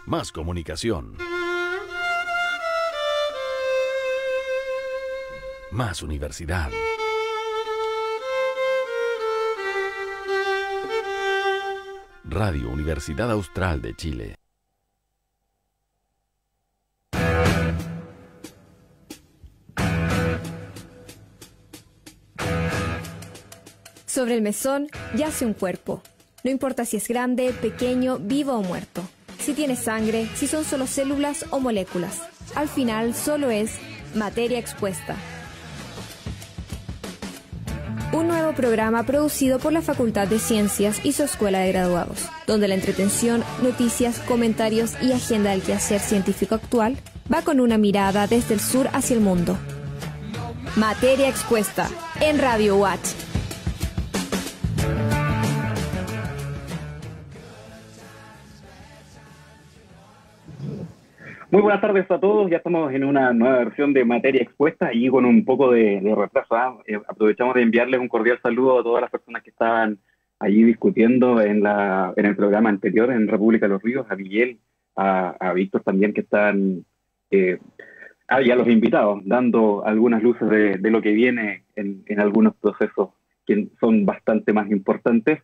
Más comunicación. Más universidad. Radio Universidad Austral de Chile. Sobre el mesón yace un cuerpo. No importa si es grande, pequeño, vivo o muerto. Si tiene sangre, si son solo células o moléculas. Al final solo es materia expuesta. Un nuevo programa producido por la Facultad de Ciencias y su Escuela de Graduados, donde la entretención, noticias, comentarios y agenda del quehacer científico actual va con una mirada desde el sur hacia el mundo. Materia expuesta en Radio UACH. Muy buenas tardes a todos, ya estamos en una nueva versión de Materia Expuesta y con un poco de retraso. Aprovechamos de enviarles un cordial saludo a todas las personas que estaban allí discutiendo en el programa anterior en República de los Ríos, a Miguel, a Víctor también, que están, y a los invitados, dando algunas luces de lo que viene en algunos procesos que son bastante más importantes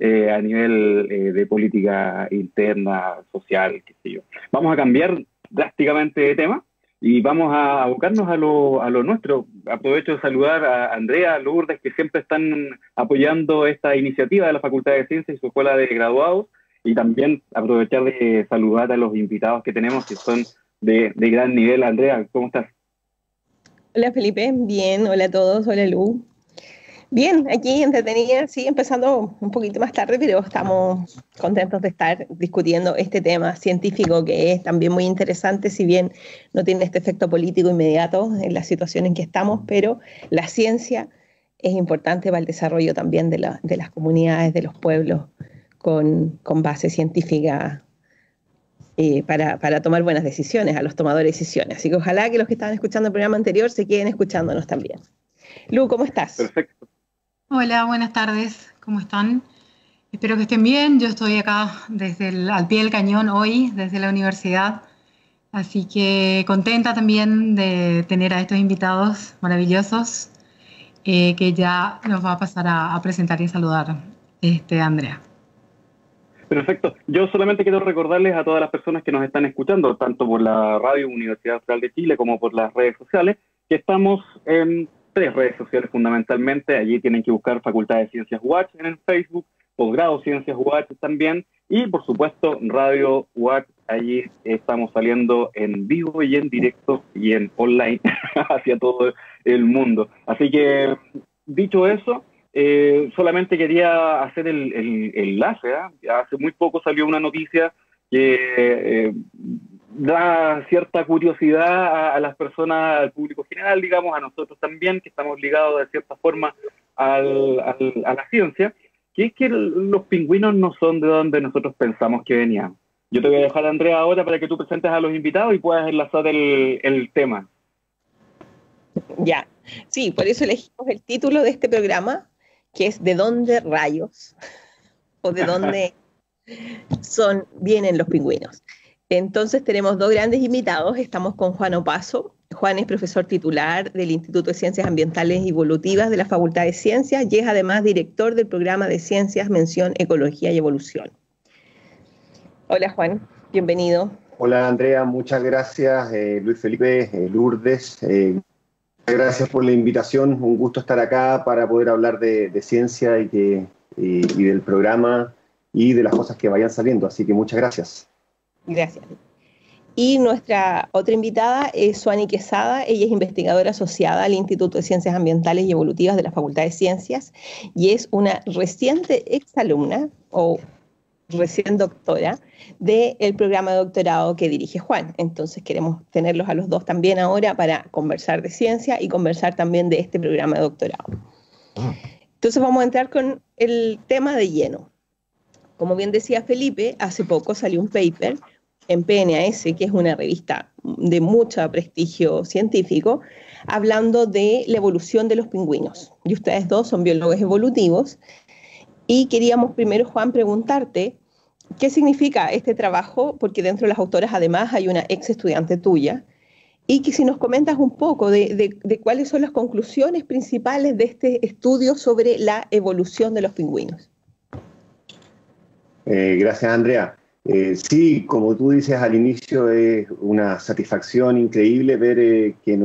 a nivel de política interna, social, qué sé yo. Vamos a cambiar drásticamente de tema y vamos a abocarnos a lo nuestro. Aprovecho de saludar a Andrea, a Lourdes, que siempre están apoyando esta iniciativa de la Facultad de Ciencias y su Escuela de Graduados, y también aprovechar de saludar a los invitados que tenemos, que son de gran nivel. Andrea, ¿cómo estás? Hola Felipe, bien, hola a todos, hola Lu. Bien, aquí entretenida, sí, empezando un poquito más tarde, pero estamos contentos de estar discutiendo este tema científico que es también muy interesante, si bien no tiene este efecto político inmediato en la situación en que estamos, pero la ciencia es importante para el desarrollo también de las comunidades, de los pueblos, con base científica para tomar buenas decisiones a los tomadores de decisiones. Así que ojalá que los que estaban escuchando el programa anterior se queden escuchándonos también. Lu, ¿cómo estás? Perfecto. Hola, buenas tardes, ¿cómo están? Espero que estén bien. Yo estoy acá al pie del cañón hoy, desde la universidad, así que contenta también de tener a estos invitados maravillosos que ya nos va a pasar a presentar y saludar Andrea. Perfecto. Yo solamente quiero recordarles a todas las personas que nos están escuchando, tanto por la Radio Universidad Austral de Chile como por las redes sociales, que estamos en 3 redes sociales fundamentalmente. Allí tienen que buscar Facultad de Ciencias UACH en el Facebook, Posgrado Ciencias UACH también, y por supuesto Radio UACH. Allí estamos saliendo en vivo y en directo y en online hacia todo el mundo. Así que, dicho eso, solamente quería hacer el enlace. Hace muy poco salió una noticia que da cierta curiosidad a las personas, al público general, digamos, a nosotros también, que estamos ligados de cierta forma a la ciencia, que es que los pingüinos no son de donde nosotros pensamos que venían. Yo te voy a dejar, Andrea, ahora para que tú presentes a los invitados y puedas enlazar el tema. Ya, sí, por eso elegimos el título de este programa, que es ¿De dónde rayos? O ¿de dónde vienen los pingüinos? Entonces tenemos 2 grandes invitados. Estamos con Juan Opaso. Juan es profesor titular del Instituto de Ciencias Ambientales y Evolutivas de la Facultad de Ciencias y es además director del programa de Ciencias, Mención, Ecología y Evolución. Hola Juan, bienvenido. Hola Andrea, muchas gracias. Luis Felipe, Lourdes, gracias por la invitación. Un gusto estar acá para poder hablar de ciencia y del programa y de las cosas que vayan saliendo. Así que muchas gracias. Gracias. Y nuestra otra invitada es Suani Quesada. Ella es investigadora asociada al Instituto de Ciencias Ambientales y Evolutivas de la Facultad de Ciencias y es una reciente exalumna o recién doctora del programa de doctorado que dirige Juan. Entonces queremos tenerlos a los dos también ahora para conversar de ciencia y conversar también de este programa de doctorado. Entonces vamos a entrar con el tema de lleno. Como bien decía Felipe, hace poco salió un paper en PNAS, que es una revista de mucho prestigio científico, hablando de la evolución de los pingüinos. Y ustedes dos son biólogos evolutivos. Y queríamos primero, Juan, preguntarte ¿Qué significa este trabajo? Porque dentro de las autoras además hay una ex estudiante tuya, y que si nos comentas un poco de cuáles son las conclusiones principales de este estudio sobre la evolución de los pingüinos. Gracias, Andrea. Sí, como tú dices al inicio, es una satisfacción increíble ver que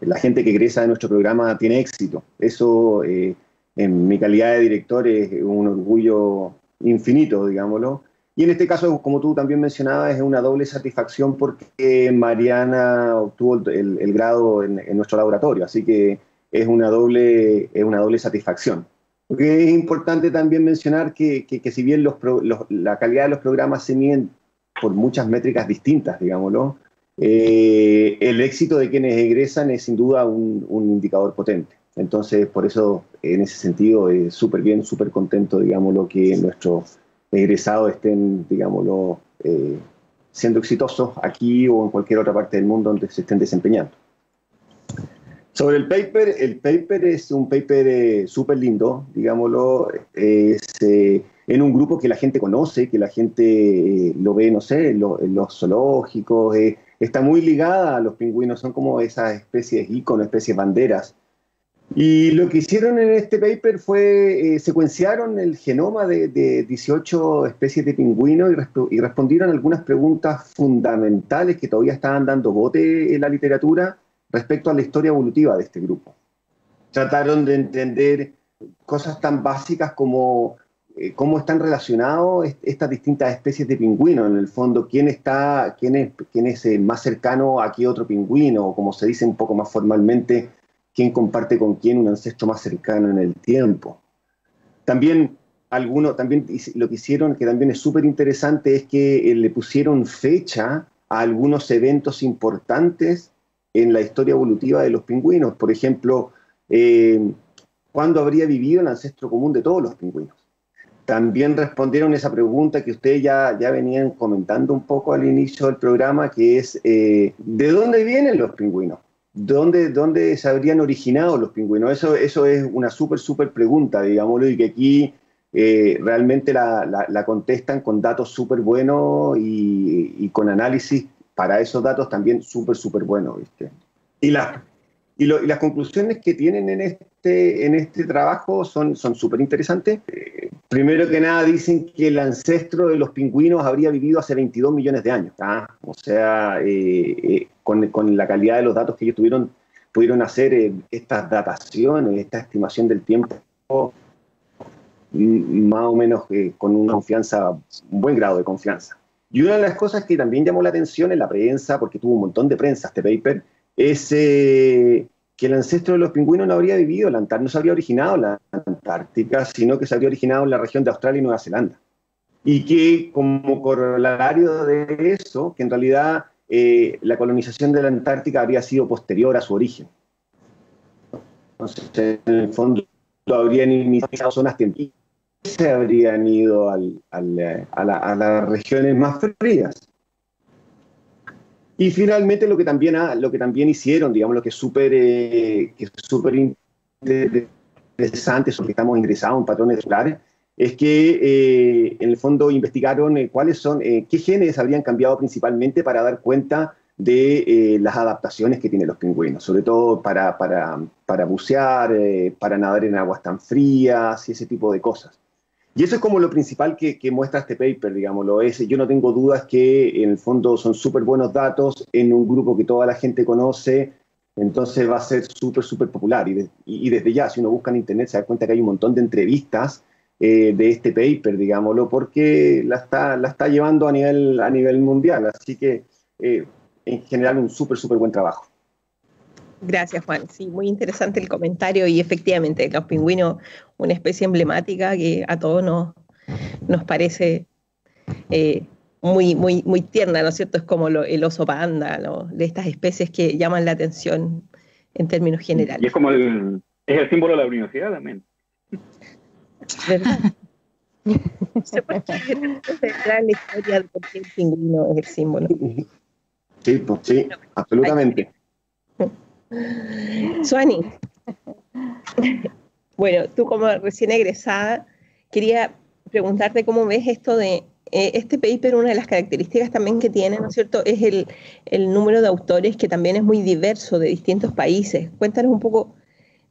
la gente que egresa de nuestro programa tiene éxito. Eso, en mi calidad de director, es un orgullo infinito, digámoslo. Y en este caso, como tú también mencionabas, es una doble satisfacción porque Mariana obtuvo el grado en nuestro laboratorio, así que es una doble satisfacción. Porque es importante también mencionar que si bien la calidad de los programas se miden por muchas métricas distintas, digámoslo, el éxito de quienes egresan es sin duda un indicador potente. Entonces, por eso, en ese sentido, súper bien, súper contento, digámoslo, que nuestros egresados estén, digámoslo, siendo exitosos aquí o en cualquier otra parte del mundo donde se estén desempeñando. Sobre el paper es un paper súper lindo, digámoslo, es en un grupo que la gente conoce, que la gente lo ve, no sé, en los zoológicos, está muy ligada a los pingüinos, son como esas especies íconos, especies banderas. Y lo que hicieron en este paper fue secuenciaron el genoma de 18 especies de pingüinos y respondieron algunas preguntas fundamentales que todavía estaban dando bote en la literatura respecto a la historia evolutiva de este grupo. Trataron de entender cosas tan básicas como cómo están relacionados estas distintas especies de pingüinos. En el fondo, quién es más cercano a qué otro pingüino, o como se dice un poco más formalmente, quién comparte con quién un ancestro más cercano en el tiempo. También lo que hicieron, que también es súper interesante, es que le pusieron fecha a algunos eventos importantes en la historia evolutiva de los pingüinos. Por ejemplo, ¿cuándo habría vivido el ancestro común de todos los pingüinos? También respondieron esa pregunta que ustedes ya venían comentando un poco al inicio del programa, que es ¿de dónde vienen los pingüinos? ¿Dónde se habrían originado los pingüinos? Eso es una súper pregunta, digámoslo, y que aquí realmente la contestan con datos súper buenos y con análisis para esos datos también súper buenos, ¿viste? Y las conclusiones que tienen en este trabajo son súper interesantes. Primero que nada dicen que el ancestro de los pingüinos habría vivido hace 22 millones de años. O sea, con la calidad de los datos que ellos pudieron hacer estas dataciones, esta estimación del tiempo, más o menos con una confianza, un buen grado de confianza. Y una de las cosas que también llamó la atención en la prensa, porque tuvo un montón de prensa este paper, es que el ancestro de los pingüinos no habría vivido no se habría originado en la Antártica, sino que se habría originado en la región de Australia y Nueva Zelanda. Y que como corolario de eso, que en realidad la colonización de la Antártica habría sido posterior a su origen. Entonces, en el fondo, habrían iniciado zonas templadas, se habrían ido a las regiones más frías. Y finalmente lo que también hicieron, digamos, lo que es súper interesante, sobre que estamos ingresados en patrones solares, es que en el fondo investigaron qué genes habrían cambiado principalmente para dar cuenta de las adaptaciones que tienen los pingüinos, sobre todo para bucear, para nadar en aguas tan frías y ese tipo de cosas. Y eso es como lo principal que muestra este paper, digámoslo. Yo no tengo dudas que en el fondo son súper buenos datos en un grupo que toda la gente conoce, entonces va a ser súper popular. Y desde ya, si uno busca en internet, se da cuenta que hay un montón de entrevistas de este paper, digámoslo, porque la está llevando a nivel mundial. Así que, en general, un súper buen trabajo. Gracias, Juan. Sí, muy interesante el comentario y efectivamente los pingüinos, una especie emblemática que a todos nos parece muy tierna, ¿no es cierto? Es como el oso panda, ¿no? De estas especies que llaman la atención en términos generales. Y es como es el símbolo de la universidad también. ¿Verdad? Se puede entrar en la historia de por qué el pingüino es el símbolo. Sí, pues sí, absolutamente. Suani, bueno, tú como recién egresada, quería preguntarte cómo ves esto de este paper. Una de las características también que tiene, ¿no es cierto?, es el número de autores, que también es muy diverso, de distintos países. Cuéntanos un poco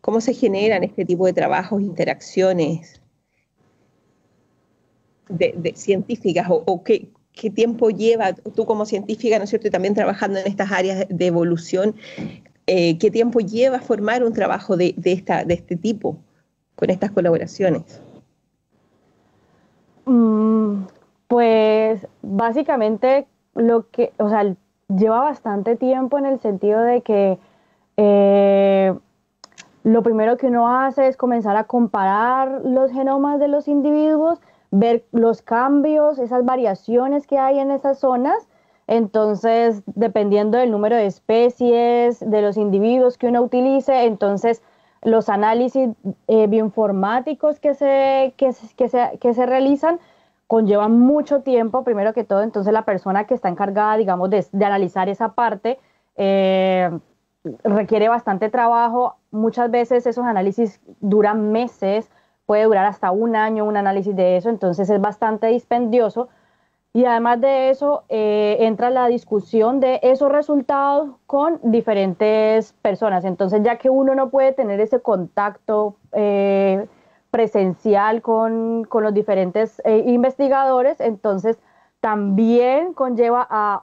cómo se generan este tipo de trabajos, interacciones de científicas, o qué tiempo lleva tú como científica, ¿no es cierto?, y también trabajando en estas áreas de evolución, qué tiempo lleva formar un trabajo de este tipo, con estas colaboraciones. Pues básicamente lleva bastante tiempo, en el sentido de que lo primero que uno hace es comenzar a comparar los genomas de los individuos, ver los cambios, esas variaciones que hay en esas zonas. Entonces, dependiendo del número de especies, de los individuos que uno utilice, entonces los análisis bioinformáticos que se realizan conllevan mucho tiempo, primero que todo. Entonces la persona que está encargada, digamos, de analizar esa parte requiere bastante trabajo. Muchas veces esos análisis duran meses, puede durar hasta un año un análisis de eso, entonces es bastante dispendioso. Y además de eso, entra la discusión de esos resultados con diferentes personas. Entonces, ya que uno no puede tener ese contacto presencial con los diferentes investigadores, entonces también conlleva a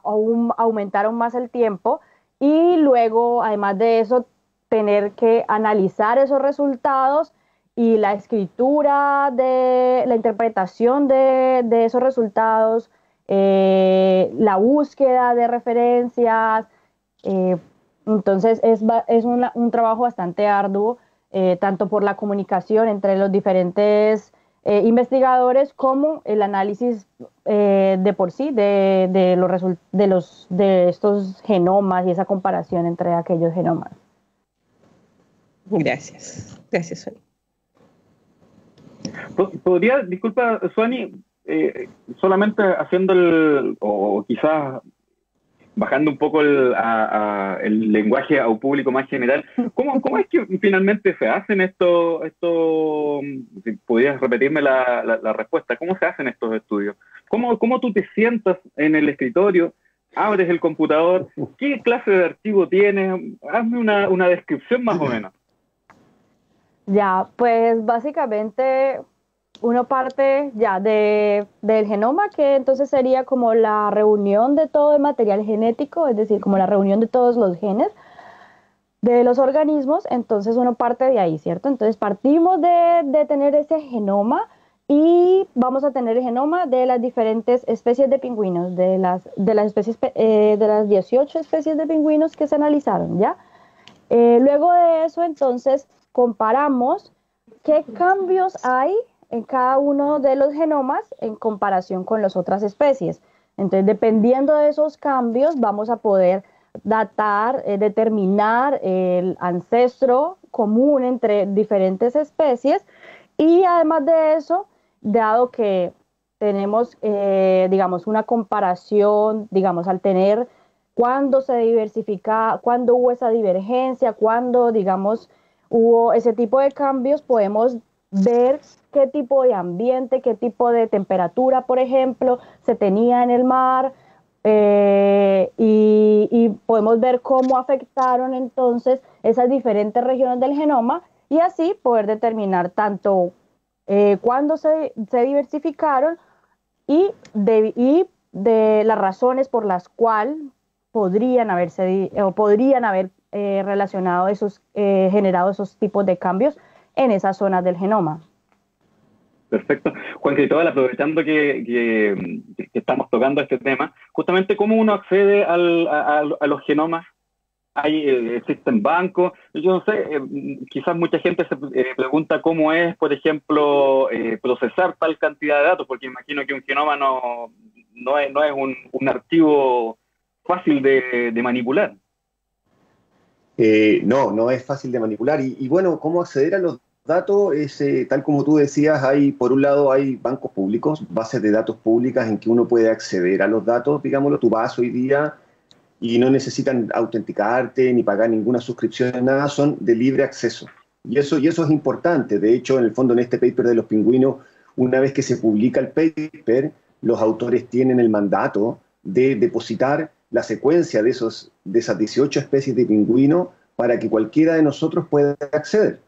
aumentar aún más el tiempo, y luego, además de eso, tener que analizar esos resultados, y la escritura, la interpretación de esos resultados, la búsqueda de referencias. Entonces es un trabajo bastante arduo, tanto por la comunicación entre los diferentes investigadores, como el análisis de por sí de estos genomas, y esa comparación entre aquellos genomas. Gracias, Suani. ¿Podría, disculpa, Suani, solamente haciendo o quizás bajando un poco el lenguaje a un público más general, ¿cómo es que finalmente se hacen esto? Si podrías repetirme la respuesta, ¿cómo se hacen estos estudios? ¿Cómo tú te sientas en el escritorio, abres el computador, qué clase de archivo tienes? Hazme una descripción más o menos. Ya, pues básicamente uno parte ya del genoma, que entonces sería como la reunión de todo el material genético, es decir, como la reunión de todos los genes de los organismos. Entonces uno parte de ahí, ¿cierto? Entonces partimos de tener ese genoma, y vamos a tener el genoma de las diferentes especies de pingüinos, de las 18 especies de pingüinos que se analizaron, ¿ya? Luego de eso, entonces, comparamos qué cambios hay en cada uno de los genomas en comparación con las otras especies. Entonces, dependiendo de esos cambios, vamos a poder datar, determinar el ancestro común entre diferentes especies. Y además de eso, dado que tenemos, digamos, una comparación, digamos, al tener cuándo se diversifica, cuándo hubo esa divergencia, cuándo, digamos, hubo ese tipo de cambios, podemos ver qué tipo de ambiente, qué tipo de temperatura, por ejemplo, se tenía en el mar, y podemos ver cómo afectaron entonces esas diferentes regiones del genoma, y así poder determinar tanto cuándo se diversificaron, y de las razones por las cuales podrían haber relacionado generado esos tipos de cambios en esas zonas del genoma. Perfecto. Juan Cristóbal, aprovechando que estamos tocando este tema, justamente cómo uno accede a los genomas. Existen bancos, yo no sé, quizás mucha gente se pregunta cómo es, por ejemplo, procesar tal cantidad de datos, porque imagino que un genoma no es un archivo fácil de manipular. No es fácil de manipular. Y bueno, ¿cómo acceder a los datos? Tal como tú decías, por un lado hay bancos públicos, bases de datos públicas en que uno puede acceder a los datos, digámoslo. Tú vas hoy día y no necesitan autenticarte ni pagar ninguna suscripción, nada, son de libre acceso. Y eso es importante. De hecho, en el fondo, en este paper de los pingüinos, una vez que se publica el paper, los autores tienen el mandato de depositar la secuencia de esas 18 especies de pingüino para que cualquiera de nosotros pueda acceder.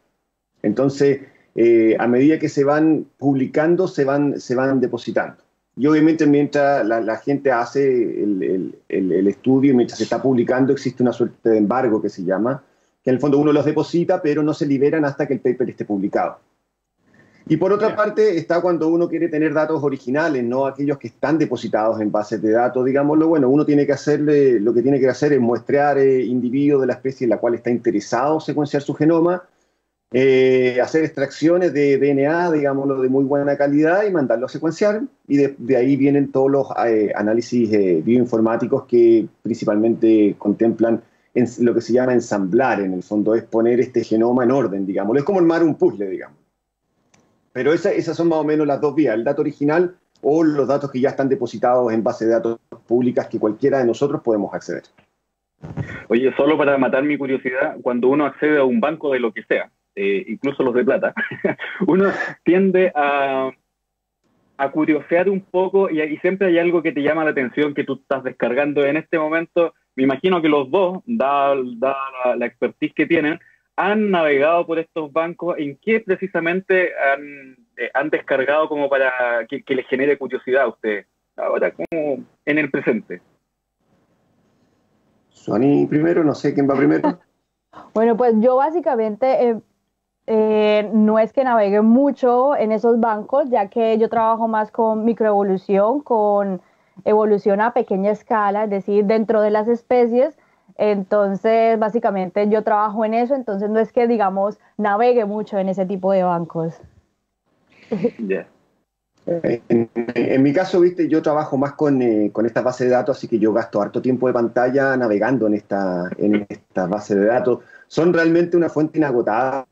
Entonces, a medida que se van publicando, se van depositando. Y obviamente mientras la gente hace el estudio, mientras se está publicando, existe una suerte de embargo que se llama, que en el fondo uno los deposita, pero no se liberan hasta que el paper esté publicado. Y por otra parte está cuando uno quiere tener datos originales, no aquellos que están depositados en bases de datos, digámoslo. Bueno, uno tiene que hacerle, lo que tiene que hacer es muestrear individuos de la especie en la cual está interesado secuenciar su genoma, hacer extracciones de DNA, digámoslo, de muy buena calidad y mandarlo a secuenciar. Y de ahí vienen todos los análisis bioinformáticos que principalmente contemplan lo que se llama ensamblar, en el fondo es poner este genoma en orden, digámoslo. Es como armar un puzzle, digamos. Pero esas son más o menos las dos vías, el dato original o los datos que ya están depositados en bases de datos públicas que cualquiera de nosotros podemos acceder. Oye, solo para matar mi curiosidad, cuando uno accede a un banco de lo que sea, incluso los de plata, uno tiende a curiosear un poco y siempre hay algo que te llama la atención que tú estás descargando en este momento. Me imagino que los dos, dada la expertise que tienen, han navegado por estos bancos. ¿En qué precisamente han descargado como para que les genere curiosidad a ustedes ahora, como en el presente? Suani primero, no sé quién va primero. Bueno, pues yo básicamente no es que navegue mucho en esos bancos, ya que yo trabajo más con microevolución, con evolución a pequeña escala, es decir, dentro de las especies. Entonces, básicamente yo trabajo en eso, entonces no es que, digamos, navegue mucho en ese tipo de bancos. Yeah. En mi caso, viste, yo trabajo más con esta base de datos, así que yo gasto harto tiempo de pantalla navegando en esta base de datos. Son realmente una fuente inagotable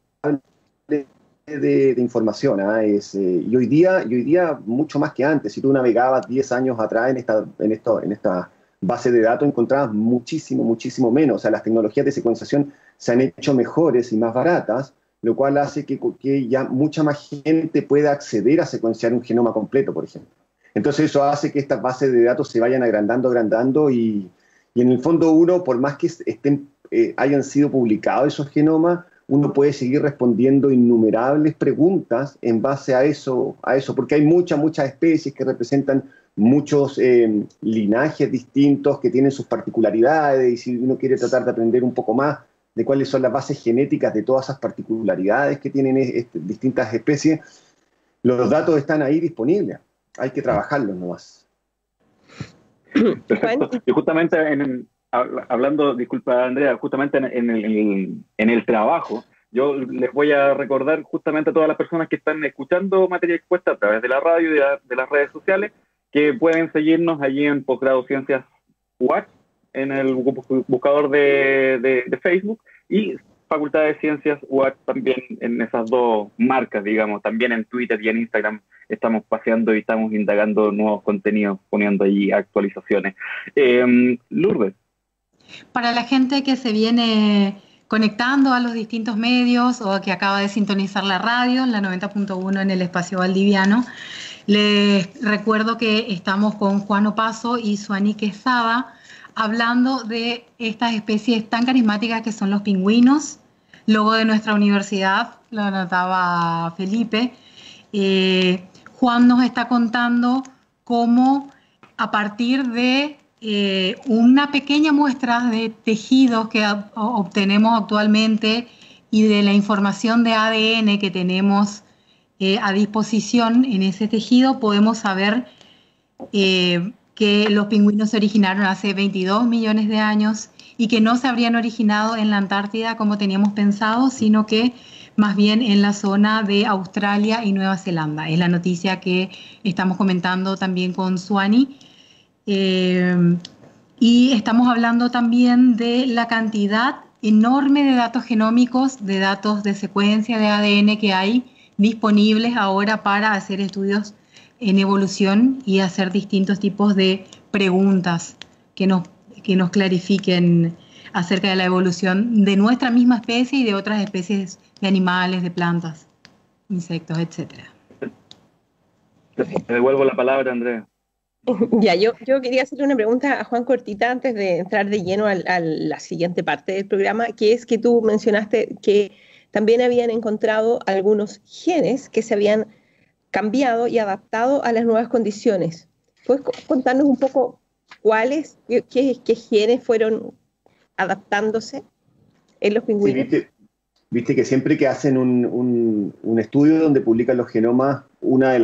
de información, y hoy día mucho más que antes. Si tú navegabas 10 años atrás en esta base de datos, encontrabas muchísimo menos. O sea, las tecnologías de secuenciación se han hecho mejores y más baratas, lo cual hace que ya mucha más gente pueda acceder a secuenciar un genoma completo, por ejemplo. Entonces eso hace que estas bases de datos se vayan agrandando y en el fondo uno, por más que hayan sido publicados esos genomas, uno puede seguir respondiendo innumerables preguntas en base a eso, porque hay muchas especies que representan muchos linajes distintos que tienen sus particularidades, y si uno quiere tratar de aprender un poco más de cuáles son las bases genéticas de todas esas particularidades que tienen distintas especies, los datos están ahí disponibles, hay que trabajarlos nomás. Perfecto. Y justamente hablando, disculpa Andrea, justamente en el trabajo, yo les voy a recordar justamente a todas las personas que están escuchando Materia Expuesta a través de la radio y de las redes sociales, que pueden seguirnos allí en Posgrado Ciencias UAC, en el buscador de Facebook, y Facultad de Ciencias UAC también en esas dos marcas, digamos. También en Twitter y en Instagram estamos paseando y estamos indagando nuevos contenidos, poniendo allí actualizaciones. Lourdes. Para la gente que se viene conectando a los distintos medios o que acaba de sintonizar la radio, en la 90.1 en el espacio valdiviano, les recuerdo que estamos con Juan Opaso y Suani Quesada hablando de estas especies tan carismáticas que son los pingüinos, logo de nuestra universidad, lo anotaba Felipe. Juan nos está contando cómo a partir de una pequeña muestra de tejidos que obtenemos actualmente y de la información de ADN que tenemos a disposición en ese tejido, podemos saber que los pingüinos se originaron hace 22 millones de años y que no se habrían originado en la Antártida como teníamos pensado, sino que más bien en la zona de Australia y Nueva Zelanda. Es la noticia que estamos comentando también con Suani. Y estamos hablando también de la cantidad enorme de datos genómicos, de datos de secuencia de ADN que hay disponibles ahora para hacer estudios en evolución y hacer distintos tipos de preguntas que nos clarifiquen acerca de la evolución de nuestra misma especie y de otras especies de animales, de plantas, insectos, etc. Te devuelvo la palabra, Andrea. Ya, yo quería hacerle una pregunta a Juan cortita antes de entrar de lleno a la siguiente parte del programa, que es que tú mencionaste que también habían encontrado algunos genes que se habían cambiado y adaptado a las nuevas condiciones. ¿Puedes contarnos un poco cuáles, qué genes fueron adaptándose en los pingüinos? Sí, viste que siempre que hacen un estudio donde publican los genomas, una de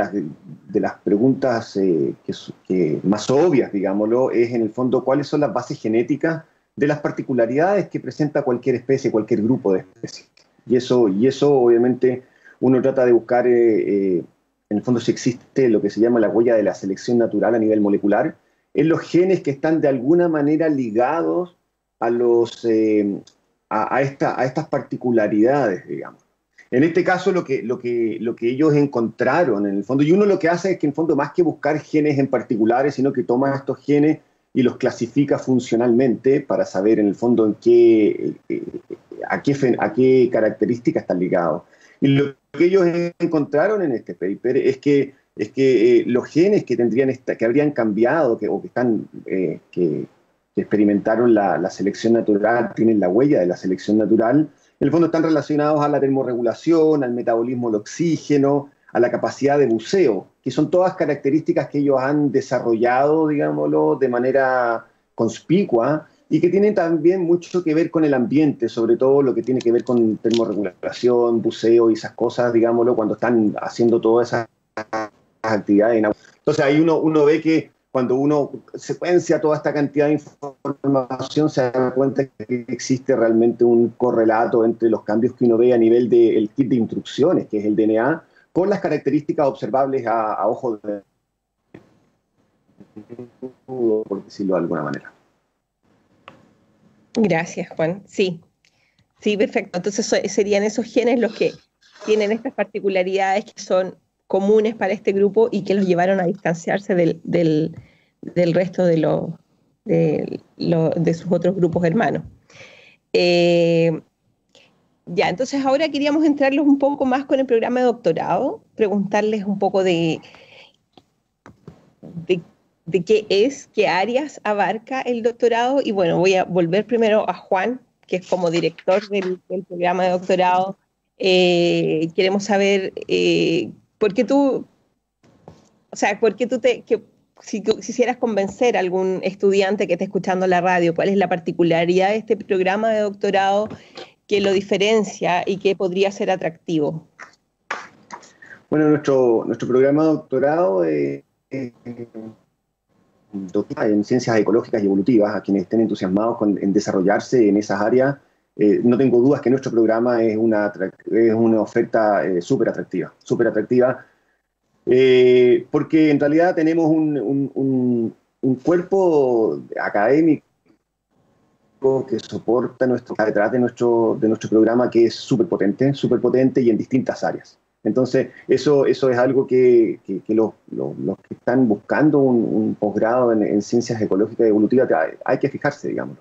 las preguntas que más obvias, digámoslo, es en el fondo cuáles son las bases genéticas de las particularidades que presenta cualquier especie, cualquier grupo de especies. Y eso obviamente uno trata de buscar, en el fondo, si existe lo que se llama la huella de la selección natural a nivel molecular, en los genes que están de alguna manera ligados a estas particularidades, digamos. En este caso, lo que ellos encontraron, en el fondo, y uno lo que hace es que, en el fondo, más que buscar genes en particulares, sino que toma estos genes y los clasifica funcionalmente para saber, en el fondo, a qué características están ligados. Y lo que ellos encontraron en este paper es que los genes que habrían cambiado que experimentaron la selección natural, tienen la huella de la selección natural, en el fondo están relacionados a la termorregulación, al metabolismo del oxígeno, a la capacidad de buceo, que son todas características que ellos han desarrollado, digámoslo, de manera conspicua y que tienen también mucho que ver con el ambiente, sobre todo lo que tiene que ver con termorregulación, buceo y esas cosas, digámoslo, cuando están haciendo todas esas actividades. Entonces ahí uno ve que cuando uno secuencia toda esta cantidad de información, se da cuenta que existe realmente un correlato entre los cambios que uno ve a nivel del kit de instrucciones, que es el DNA, con las características observables a ojo de... por decirlo de alguna manera. Gracias, Juan. Sí, perfecto. Entonces serían esos genes los que tienen estas particularidades que son comunes para este grupo y que los llevaron a distanciarse del resto de sus otros grupos hermanos. Ya, entonces ahora queríamos entrarlos un poco más con el programa de doctorado, preguntarles un poco de qué es, qué áreas abarca el doctorado, y bueno, voy a volver primero a Juan, que es como director del programa de doctorado. Queremos saber por qué tú si quisieras convencer a algún estudiante que esté escuchando la radio, cuál es la particularidad de este programa de doctorado que lo diferencia y que podría ser atractivo. Bueno, nuestro programa de doctorado en ciencias ecológicas y evolutivas, a quienes estén entusiasmados en desarrollarse en esas áreas, no tengo dudas que nuestro programa es una oferta súper atractiva, porque en realidad tenemos un cuerpo académico que soporta detrás de nuestro programa, que es súper potente y en distintas áreas. Entonces, eso es algo que los que están buscando un posgrado en ciencias ecológicas y evolutivas hay que fijarse, digámoslo.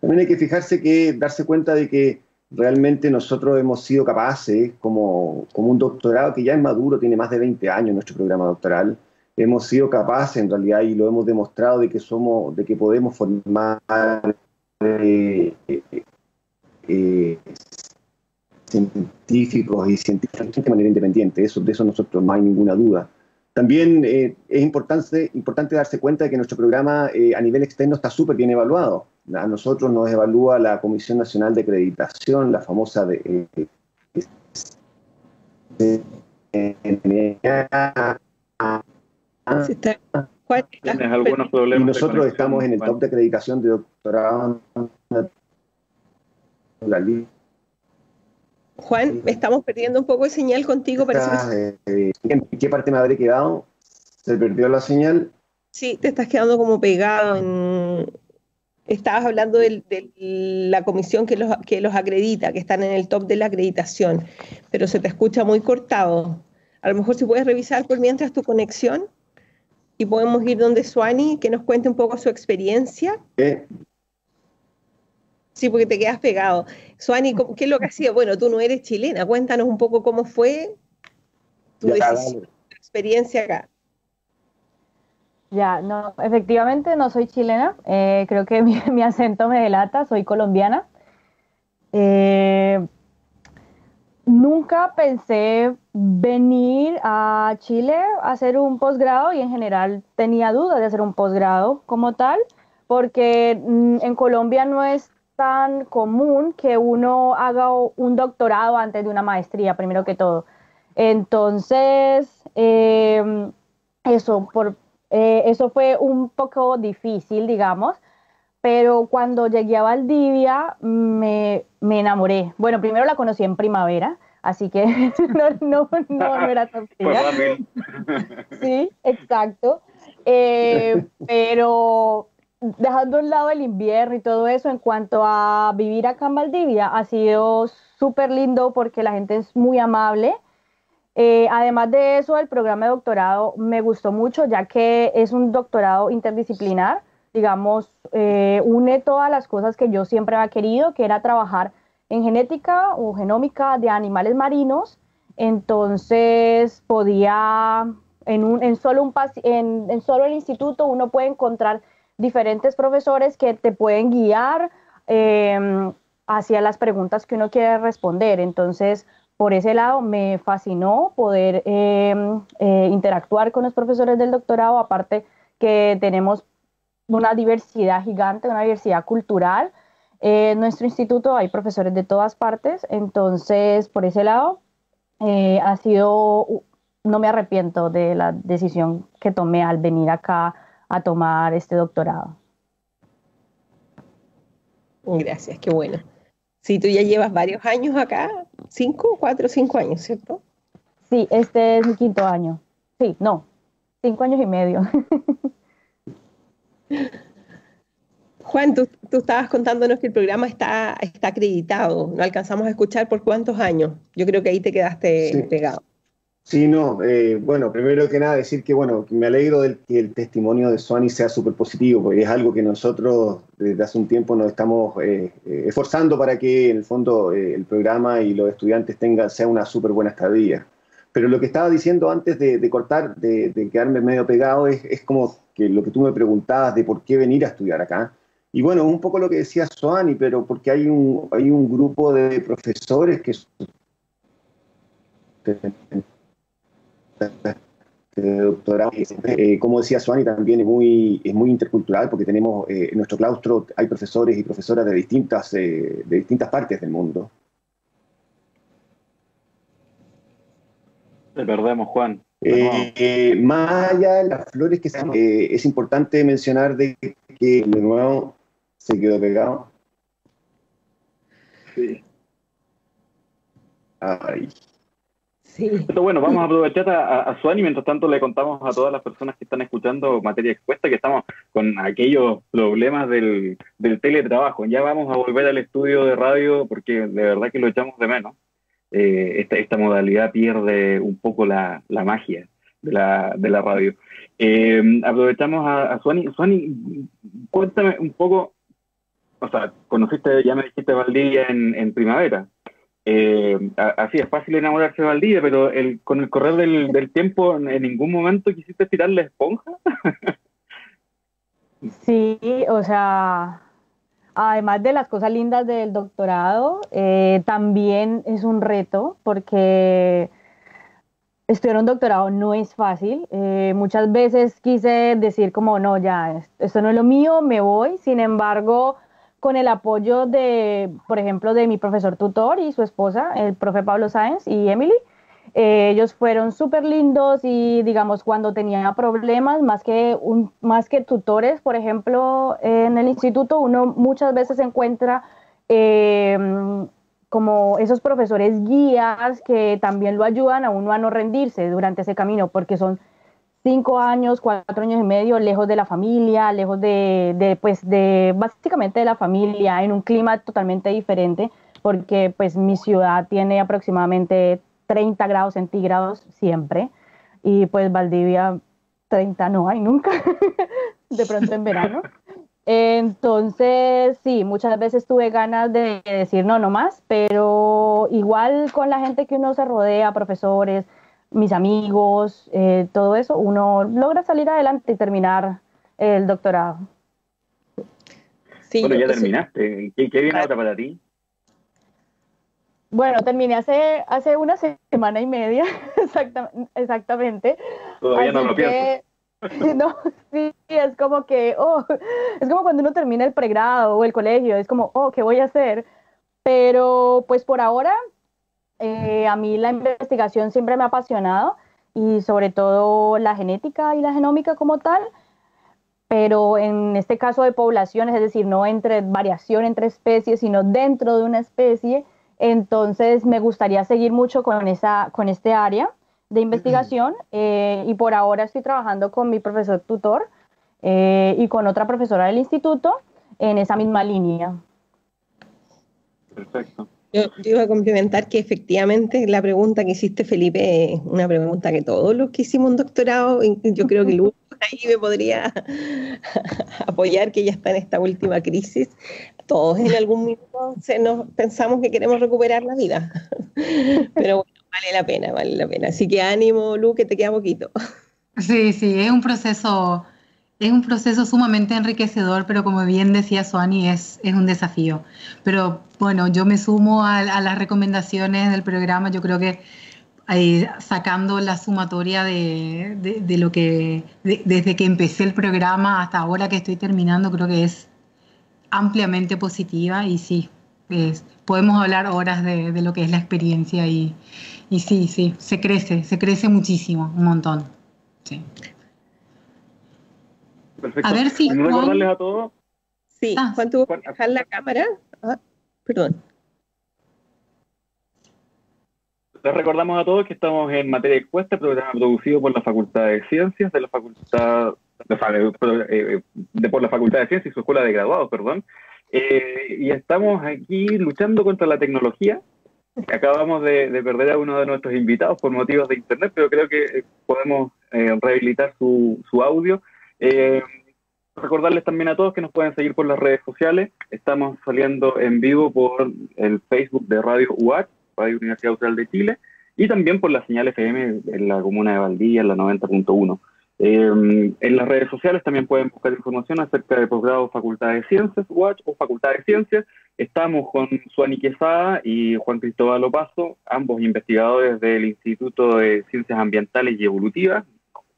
También hay que darse cuenta de que realmente nosotros hemos sido capaces, como un doctorado que ya es maduro, tiene más de 20 años nuestro programa doctoral, hemos sido capaces en realidad, y lo hemos demostrado, de que podemos formar científicos y científicas de manera independiente. De eso nosotros no hay ninguna duda. También es importante darse cuenta de que nuestro programa a nivel externo está súper bien evaluado. A nosotros nos evalúa la Comisión Nacional de Acreditación, la famosa ¿Tienes algunos problemas? Y nosotros estamos en el top de acreditación de doctorado. Juan, estamos perdiendo un poco de señal contigo. ¿En qué parte me habré quedado? ¿Se perdió la señal? Sí, te estás quedando como pegado. Estabas hablando de la comisión que los acredita, que están en el top de la acreditación, pero se te escucha muy cortado. A lo mejor si puedes revisar por mientras tu conexión y podemos ir donde Suani, que nos cuente un poco su experiencia. Sí, porque te quedas pegado. Suani, ¿qué es lo que hacía? Bueno, tú no eres chilena, cuéntanos un poco cómo fue tu decisión, tu experiencia acá. Ya, no, efectivamente no soy chilena, creo que mi acento me delata, soy colombiana. Eh, Nunca pensé venir a Chile a hacer un posgrado y en general tenía dudas de hacer un posgrado como tal, porque en Colombia no es tan común que uno haga un doctorado antes de una maestría, primero que todo. Entonces, eso fue un poco difícil, digamos, pero cuando llegué a Valdivia me enamoré. Bueno, primero la conocí en primavera, así que no era tan Fue fría. fácil. Sí, exacto. Pero dejando a un lado el invierno y todo eso, en cuanto a vivir acá en Valdivia, ha sido súper lindo porque la gente es muy amable. Además de eso, el programa de doctorado me gustó mucho, ya que es un doctorado interdisciplinar, digamos, une todas las cosas que yo siempre había querido, que era trabajar en genética o genómica de animales marinos. Entonces podía, en solo el instituto uno puede encontrar diferentes profesores que te pueden guiar hacia las preguntas que uno quiere responder. Entonces, por ese lado me fascinó poder interactuar con los profesores del doctorado, aparte que tenemos una diversidad gigante, una diversidad cultural. En nuestro instituto hay profesores de todas partes, entonces por ese lado no me arrepiento de la decisión que tomé al venir acá a tomar este doctorado. Gracias, qué bueno. Sí, tú ya llevas varios años acá, 4 o 5 años, ¿cierto? Sí, este es mi 5º año. Sí, no, 5 años y medio. Juan, tú estabas contándonos que el programa está acreditado. No alcanzamos a escuchar por cuántos años. Yo creo que ahí te quedaste pegado. Sí, no, bueno, primero que nada decir que, bueno, que me alegro de que el testimonio de Suani sea súper positivo, porque es algo que nosotros desde hace un tiempo nos estamos esforzando para que en el fondo el programa y los estudiantes sea una súper buena estadía. Pero lo que estaba diciendo antes de cortar, de quedarme medio pegado, es como que lo que tú me preguntabas de por qué venir a estudiar acá. Y bueno, un poco lo que decía Suani, pero porque hay un grupo de profesores que doctorado, como decía Suani, también es muy intercultural porque tenemos en nuestro claustro hay profesores y profesoras de distintas partes del mundo. Te perdemos, Juan. Más allá de las flores que es importante mencionar de que de nuevo se quedó pegado. Sí. Ay. Sí. Pero bueno, vamos a aprovechar a Suani, mientras tanto le contamos a todas las personas que están escuchando Materia Expuesta que estamos con aquellos problemas del teletrabajo. Ya vamos a volver al estudio de radio porque de verdad que lo echamos de menos. Esta modalidad pierde un poco la magia de la radio. Aprovechamos a Suani. Suani, cuéntame un poco, o sea, ya me dijiste Valdivia en primavera. Así es fácil enamorarse de Valdivia, pero con el correr del tiempo, ¿en ningún momento quisiste tirar la esponja? Sí, o sea, además de las cosas lindas del doctorado, también es un reto porque estudiar un doctorado no es fácil. Muchas veces quise decir como, no, ya, esto no es lo mío, me voy. Sin embargo, con el apoyo por ejemplo, de mi profesor tutor y su esposa, el profe Pablo Sáenz y Emily, ellos fueron súper lindos y, digamos, cuando tenía problemas, más que tutores, por ejemplo, en el instituto, uno muchas veces encuentra como esos profesores guías que también lo ayudan a uno a no rendirse durante ese camino, porque son 5 años, 4 años y medio lejos de la familia, lejos básicamente de la familia, en un clima totalmente diferente, porque pues mi ciudad tiene aproximadamente 30 grados centígrados siempre, y pues Valdivia 30 no hay nunca, de pronto en verano. Entonces, sí, muchas veces tuve ganas de decir no más, pero igual con la gente que uno se rodea, profesores, mis amigos, todo eso, uno logra salir adelante y terminar el doctorado. Sí, bueno, ya terminaste. ¿Qué viene ahora para ti? Bueno, terminé hace una semana y media, exactamente. Todavía no lo pienso. No, sí, es como que, es como cuando uno termina el pregrado o el colegio, es como, ¿qué voy a hacer? Pero pues por ahora, a mí la investigación siempre me ha apasionado y sobre todo la genética y la genómica como tal, pero en este caso de poblaciones, es decir, no entre variación entre especies, sino dentro de una especie. Entonces me gustaría seguir mucho con este área de investigación y por ahora estoy trabajando con mi profesor tutor y con otra profesora del instituto en esa misma línea. Perfecto. Yo iba a complementar que efectivamente la pregunta que hiciste, Felipe, es una pregunta que todos los que hicimos un doctorado, yo creo que Lu ahí me podría apoyar, que ya está en esta última crisis. Todos en algún minuto nos pensamos que queremos recuperar la vida. Pero bueno, vale la pena. Así que ánimo, Lu, que te queda poquito. Sí, es un proceso sumamente enriquecedor, pero como bien decía Suani, es un desafío. Pero bueno, yo me sumo a las recomendaciones del programa. Yo creo que sacando la sumatoria de lo que desde que empecé el programa hasta ahora que estoy terminando, creo que es ampliamente positiva y sí, podemos hablar horas de lo que es la experiencia y sí, se crece muchísimo, un montón. Sí. Perfecto. A ver si ¿no recordarles a todos? Sí, Juan tuvo que bajar la cámara. Perdón. Les recordamos a todos que estamos en Materia Expuesta, programa producido por la Facultad de Ciencias, por la Facultad de Ciencias y su Escuela de Graduados, perdón. Y estamos aquí luchando contra la tecnología. Acabamos de perder a uno de nuestros invitados por motivos de internet, pero creo que podemos rehabilitar su audio. Recordarles también a todos que nos pueden seguir por las redes sociales. Estamos saliendo en vivo por el Facebook de Radio UAC, Radio Universidad Austral de Chile, y también por la señal FM en la comuna de Valdivia, en la 90.1. En las redes sociales también pueden buscar información acerca del posgrado Facultad de Ciencias, UAC o Facultad de Ciencias. Estamos con Suani Quesada y Juan Cristóbal Opazo, ambos investigadores del Instituto de Ciencias Ambientales y Evolutivas.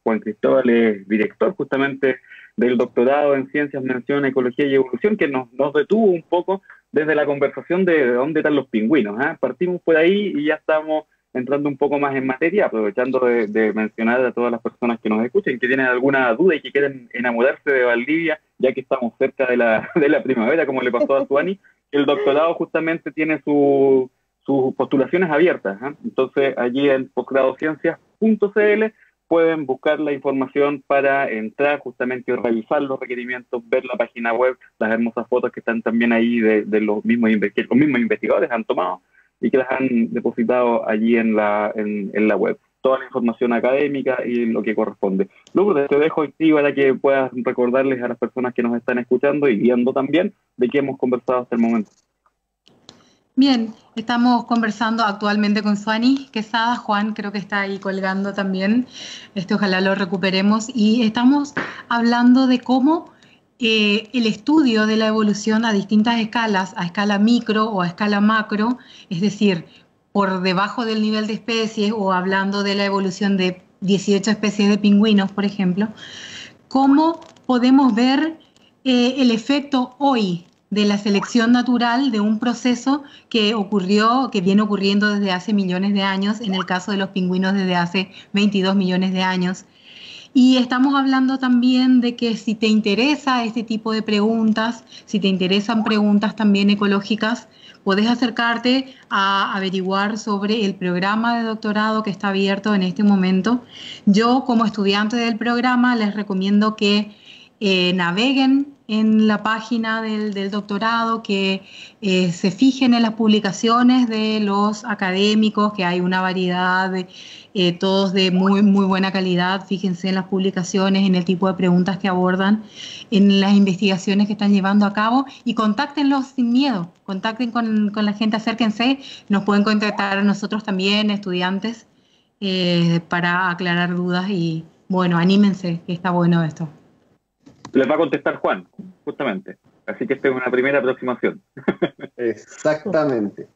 Juan Cristóbal es director justamente del doctorado en Ciencias, Mención, Ecología y Evolución, que nos detuvo un poco desde la conversación de dónde están los pingüinos. Partimos por ahí y ya estamos entrando un poco más en materia, aprovechando de mencionar a todas las personas que nos escuchen, que tienen alguna duda y que quieren enamorarse de Valdivia, ya que estamos cerca de la primavera, como le pasó a Suani. El doctorado justamente tiene sus postulaciones abiertas. Entonces, allí en posgradociencias.cl pueden buscar la información para entrar justamente y revisar los requerimientos, ver la página web, las hermosas fotos que están también ahí de los mismos investigadores han tomado y que las han depositado allí en la web. Toda la información académica y lo que corresponde. Lourdes, te dejo aquí para que puedas recordarles a las personas que nos están escuchando y viendo también de qué hemos conversado hasta el momento. Bien, estamos conversando actualmente con Suani Quesada. Juan creo que está ahí colgando también. Ojalá lo recuperemos. Y estamos hablando de cómo el estudio de la evolución a distintas escalas, a escala micro o a escala macro, es decir, por debajo del nivel de especies o hablando de la evolución de 18 especies de pingüinos, por ejemplo, cómo podemos ver el efecto hoy de la selección natural de un proceso que viene ocurriendo desde hace millones de años, en el caso de los pingüinos desde hace 22 millones de años. Y estamos hablando también de que si te interesa este tipo de preguntas, si te interesan preguntas también ecológicas, podés acercarte a averiguar sobre el programa de doctorado que está abierto en este momento. Yo, como estudiante del programa, les recomiendo que naveguen en la página del doctorado, que se fijen en las publicaciones de los académicos, que hay una variedad de todos de muy, muy buena calidad. Fíjense en las publicaciones, en el tipo de preguntas que abordan, en las investigaciones que están llevando a cabo, y contáctenlos sin miedo, contacten con la gente, acérquense, nos pueden contactar a nosotros también, estudiantes, para aclarar dudas y bueno, anímense, que está bueno esto. Les va a contestar Juan, justamente. Así que esta es una primera aproximación. Exactamente.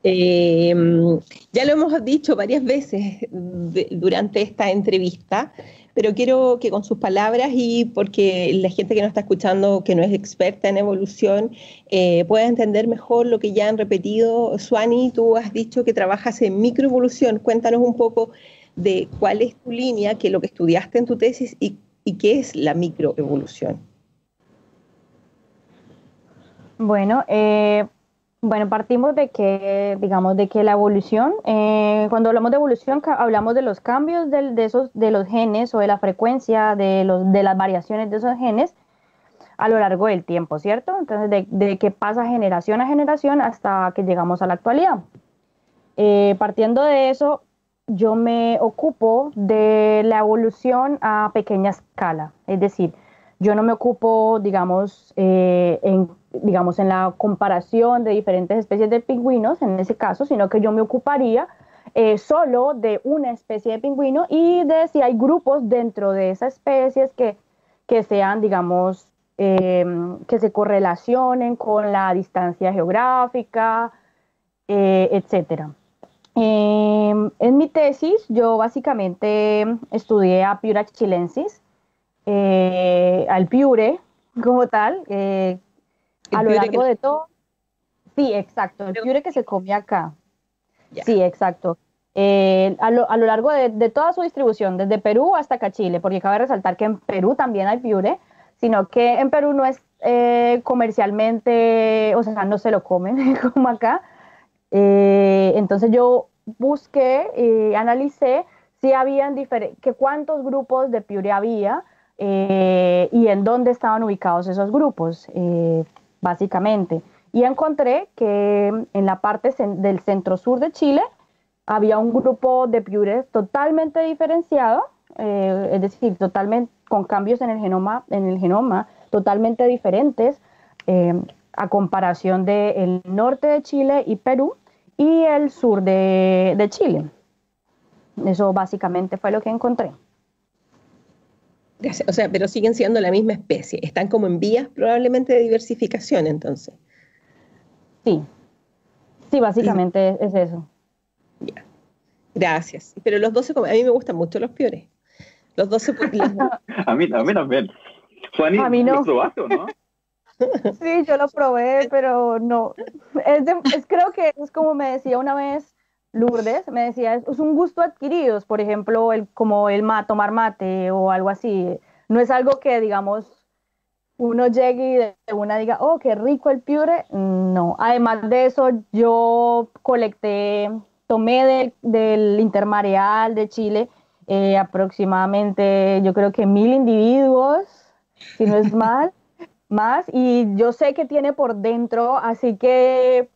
Ya lo hemos dicho varias veces durante esta entrevista, pero quiero que con sus palabras y porque la gente que nos está escuchando, que no es experta en evolución, pueda entender mejor lo que ya han repetido. Suani, tú has dicho que trabajas en microevolución. Cuéntanos un poco de cuál es tu línea, qué es lo que estudiaste en tu tesis y qué es la microevolución. Bueno, partimos de que, digamos, de que la evolución, cuando hablamos de evolución, hablamos de los cambios de los genes o de la frecuencia de las variaciones de esos genes a lo largo del tiempo, ¿cierto? Entonces, de que pasa generación a generación hasta que llegamos a la actualidad. Partiendo de eso, yo me ocupo de la evolución a pequeña escala, es decir, yo no me ocupo, digamos, en la comparación de diferentes especies de pingüinos, en ese caso, sino que yo me ocuparía solo de una especie de pingüino y de si hay grupos dentro de esas especies que sean, digamos, que se correlacionen con la distancia geográfica, etcétera. En mi tesis, yo básicamente estudié a Piura chilensis, al piure como tal, a lo largo de todo. Sí, exacto, el piure que se come acá. Yeah. Sí, exacto. A lo largo de toda su distribución, desde Perú hasta acá Chile, porque cabe resaltar que en Perú también hay piure, sino que en Perú no es comercialmente, o sea, no se lo comen como acá. Entonces yo busqué y analicé si habían cuántos grupos de piure había y en dónde estaban ubicados esos grupos, básicamente. Y encontré que en la parte del centro-sur de Chile había un grupo de piures totalmente diferenciado, es decir, totalmente con cambios en el genoma totalmente diferentes, a comparación del norte de Chile y Perú y el sur de Chile. Eso básicamente fue lo que encontré. O sea, pero siguen siendo la misma especie. Están como en vías probablemente de diversificación, entonces. Sí, básicamente es eso. Ya. Gracias. Pero los dos se comen. A mí me gustan mucho los piures. Los dos se comen. A mí también. Suani, a mí no. ¿Lo probaste o no? Sí, yo lo probé, pero no. Creo que es como me decía una vez Lourdes, me decía, es un gusto adquirido, por ejemplo, como tomar mate o algo así. No es algo que, digamos, uno llegue y de una diga, oh, qué rico el piure. No. Además de eso, yo tomé del intermareal de Chile aproximadamente, yo creo que 1000 individuos, si no es mal. Más, y yo sé que tiene por dentro, así que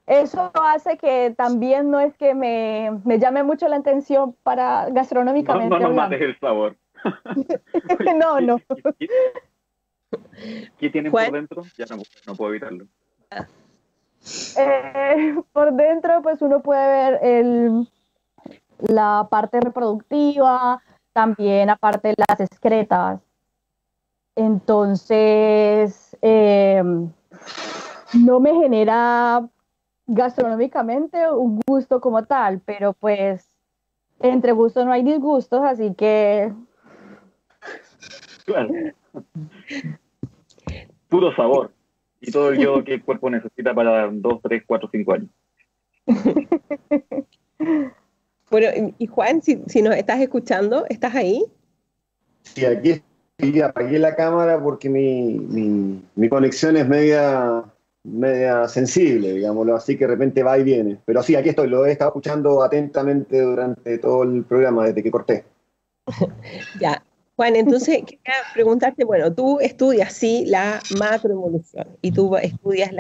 eso hace que también no es que me llame mucho la atención para gastronómicamente. No mates el sabor. No. ¿Qué tienen por dentro? Ya no puedo evitarlo. Por dentro, pues uno puede ver la parte reproductiva, también aparte las excretas. Entonces, no me genera gastronómicamente un gusto como tal, pero pues entre gustos no hay disgustos, así que... Claro. Puro sabor y todo el yodo que el cuerpo necesita para 2, 3, 4, 5 años. Bueno, y Juan, si nos estás escuchando, ¿estás ahí? Sí, aquí estoy. Y apagué la cámara porque mi conexión es media sensible, digámoslo así, que de repente va y viene. Pero sí, aquí estoy, lo he estado escuchando atentamente durante todo el programa, desde que corté. Ya, Juan, entonces quería preguntarte, bueno, tú estudias, sí, la macroevolución, y tú estudias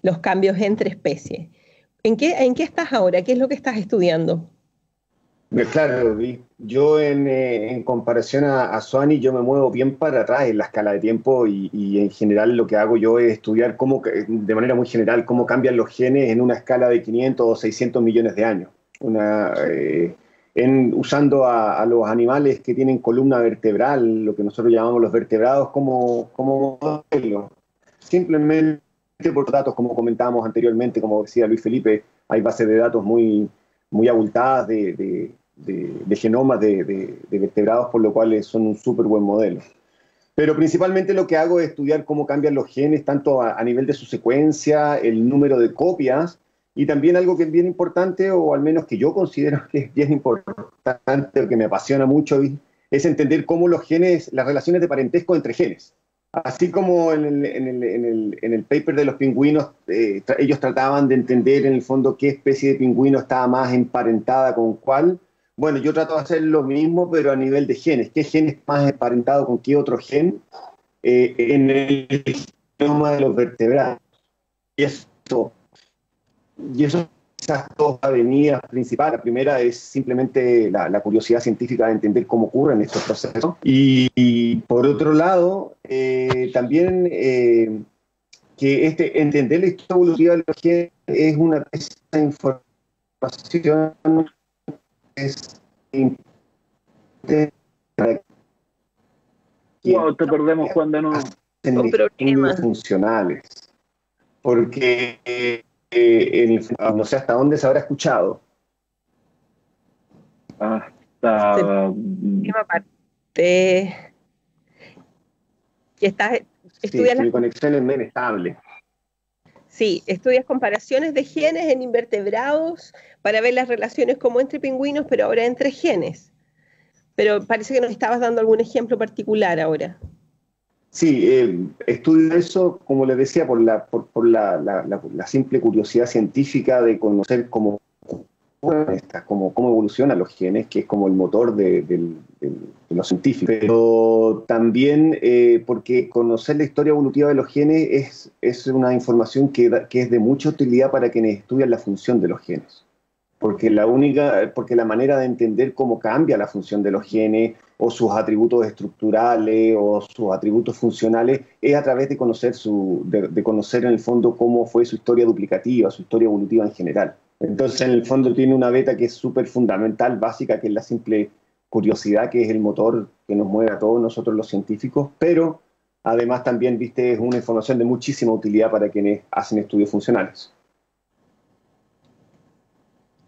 los cambios entre especies. ¿En qué estás ahora? ¿Qué es lo que estás estudiando? Claro, yo en comparación a Suani, yo me muevo bien para atrás en la escala de tiempo y en general lo que hago yo es estudiar de manera muy general cómo cambian los genes en una escala de 500 o 600 millones de años. usando a los animales que tienen columna vertebral, lo que nosotros llamamos los vertebrados, como modelo. Simplemente por datos, como comentábamos anteriormente, como decía Luis Felipe, hay bases de datos muy abultadas de genomas de vertebrados, por lo cual son un súper buen modelo. Pero principalmente lo que hago es estudiar cómo cambian los genes, tanto a nivel de su secuencia, el número de copias, y también algo que es bien importante, o al menos que yo considero que es bien importante, que me apasiona mucho, es entender cómo los genes, las relaciones de parentesco entre genes. Así como en el paper de los pingüinos, ellos trataban de entender en el fondo qué especie de pingüino estaba más emparentada con cuál. Bueno, yo trato de hacer lo mismo, pero a nivel de genes. ¿Qué gen es más emparentado con qué otro gen? En el genoma de los vertebrados. Y eso esas dos avenidas principales. La primera es simplemente la curiosidad científica de entender cómo ocurren estos procesos. Y por otro lado, también que entender la historia evolutiva de los genes es una pieza de información es wow, te perdemos cuando no hacen estudios funcionales, porque no sé hasta dónde se habrá escuchado. Hasta parte que estudias mi conexión es medio estable. Sí, estudias comparaciones de genes en invertebrados para ver las relaciones como entre pingüinos, pero ahora entre genes. Pero parece que nos estabas dando algún ejemplo particular ahora. Sí, estudio eso, como les decía, por la simple curiosidad científica de conocer cómo evolucionan los genes, que es como el motor de los científicos. Pero también porque conocer la historia evolutiva de los genes es una información que es de mucha utilidad para quienes estudian la función de los genes. Porque la manera de entender cómo cambia la función de los genes, o sus atributos estructurales, o sus atributos funcionales, es a través de conocer en el fondo cómo fue su historia duplicativa, su historia evolutiva en general. Entonces, en el fondo tiene una beta que es súper fundamental, básica, que es la simple curiosidad, que es el motor que nos mueve a todos nosotros los científicos, pero además también, viste, es una información de muchísima utilidad para quienes hacen estudios funcionales.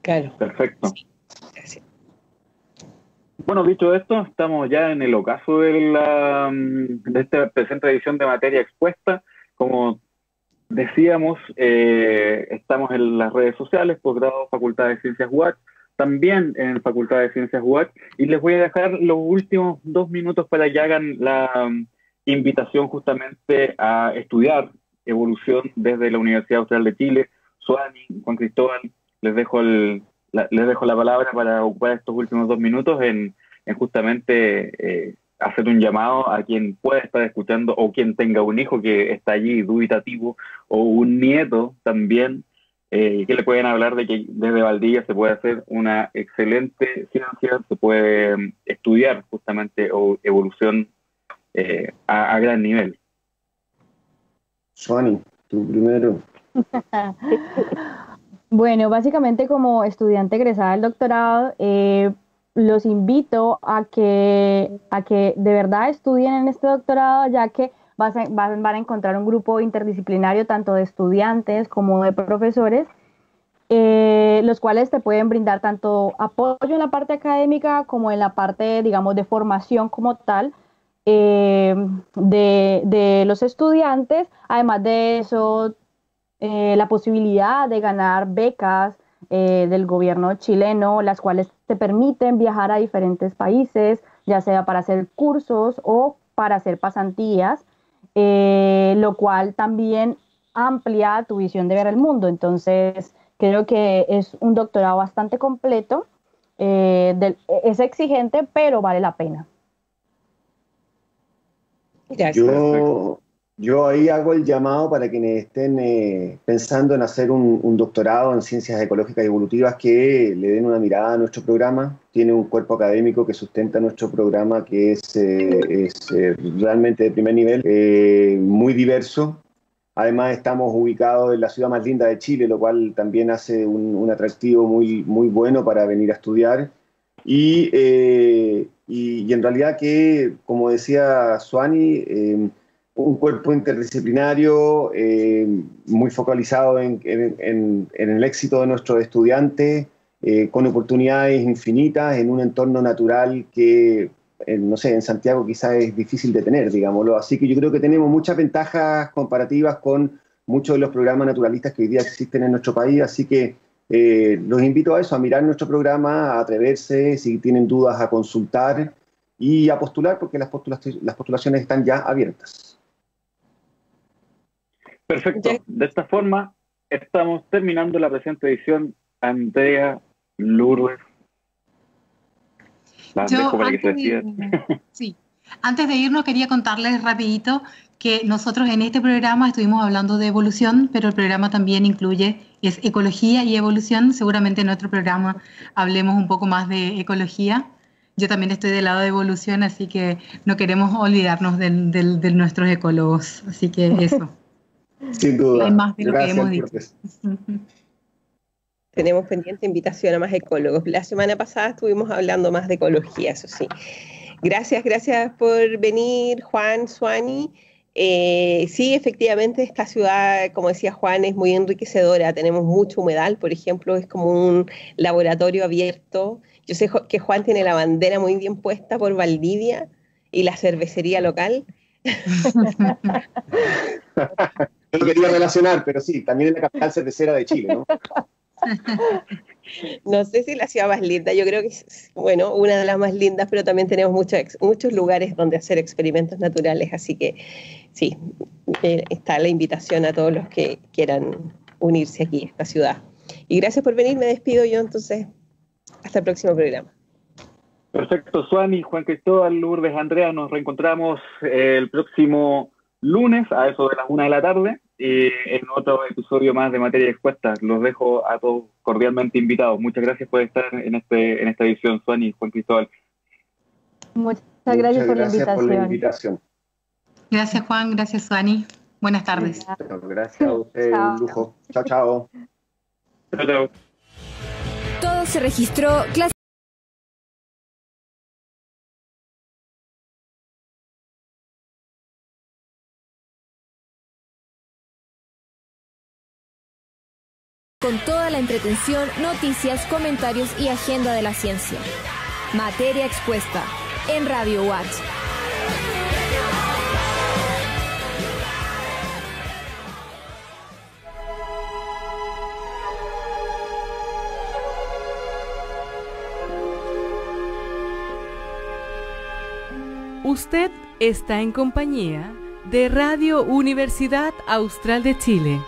Claro. Perfecto. Sí. Gracias. Bueno, dicho esto, estamos ya en el ocaso de esta presente edición de Materia Expuesta. Como decíamos, estamos en las redes sociales, posgrado Facultad de Ciencias UAC, también en Facultad de Ciencias UAC, y les voy a dejar los últimos 2 minutos para que hagan la invitación justamente a estudiar evolución desde la Universidad Austral de Chile. Suani, Juan Cristóbal, les dejo la palabra para ocupar estos últimos 2 minutos en justamente hacer un llamado a quien pueda estar escuchando, o quien tenga un hijo que está allí dubitativo, o un nieto también, que le pueden hablar de que desde Valdivia se puede hacer una excelente ciencia, se puede estudiar justamente evolución a gran nivel. Suani, tú primero. Bueno, básicamente como estudiante egresada del doctorado, los invito a que de verdad estudien en este doctorado, ya que van a encontrar un grupo interdisciplinario tanto de estudiantes como de profesores, los cuales te pueden brindar tanto apoyo en la parte académica como en la parte, digamos, de formación como tal de los estudiantes. Además de eso, la posibilidad de ganar becas del gobierno chileno, las cuales te permiten viajar a diferentes países, ya sea para hacer cursos o para hacer pasantías, lo cual también amplia tu visión de ver el mundo. Entonces, creo que es un doctorado bastante completo, es exigente, pero vale la pena. Yo ahí hago el llamado para quienes estén pensando en hacer un doctorado en ciencias ecológicas y evolutivas, que le den una mirada a nuestro programa. Tiene un cuerpo académico que sustenta nuestro programa, que es realmente de primer nivel, muy diverso. Además estamos ubicados en la ciudad más linda de Chile, lo cual también hace un atractivo muy, muy bueno para venir a estudiar. Y en realidad que, como decía Suani, un cuerpo interdisciplinario muy focalizado en el éxito de nuestros estudiantes, con oportunidades infinitas en un entorno natural que, no sé, en Santiago quizás es difícil de tener, digámoslo. Así que yo creo que tenemos muchas ventajas comparativas con muchos de los programas naturalistas que hoy día existen en nuestro país, así que los invito a eso, a mirar nuestro programa, a atreverse, si tienen dudas, a consultar y a postular, porque las postulaciones están ya abiertas. Perfecto. De esta forma, estamos terminando la presente edición. Andrea, Lourdes. Antes de irnos, quería contarles rapidito que nosotros en este programa estuvimos hablando de evolución, pero el programa también es ecología y evolución. Seguramente en otro programa hablemos un poco más de ecología. Yo también estoy del lado de evolución, así que no queremos olvidarnos de nuestros ecólogos. Así que eso. Sin duda. Hay más de lo Gracias, que hemos dicho. Tenemos pendiente invitación a más ecólogos. La semana pasada estuvimos hablando más de ecología, eso sí. Gracias por venir, Juan, Suani. Sí, efectivamente, esta ciudad, como decía Juan, es muy enriquecedora. Tenemos mucho humedal, por ejemplo, es como un laboratorio abierto. Yo sé que Juan tiene la bandera muy bien puesta por Valdivia y la cervecería local. No quería relacionar, pero sí, también es la capital cervecera de Chile, ¿no? No sé si la ciudad más linda, yo creo que es, bueno, una de las más lindas, pero también tenemos muchos lugares donde hacer experimentos naturales, así que sí, está la invitación a todos los que quieran unirse aquí a esta ciudad. Y gracias por venir, me despido yo entonces, hasta el próximo programa. Perfecto, Suani, Juan Cristóbal, Lourdes, Andrea, nos reencontramos el próximo lunes a eso de las 1 de la tarde en otro episodio más de Materia Expuesta. Los dejo a todos cordialmente invitados. Muchas gracias por estar en esta edición, Suani, Juan Cristóbal. Muchas gracias por la invitación. Gracias, Juan, gracias, Suani. Buenas tardes. Gracias a usted, un lujo. Chao, chao. Chao, chao. Todo se registró. Con toda la entretención, noticias, comentarios y agenda de la ciencia. Materia Expuesta en Radio Watch. Usted está en compañía de Radio Universidad Austral de Chile.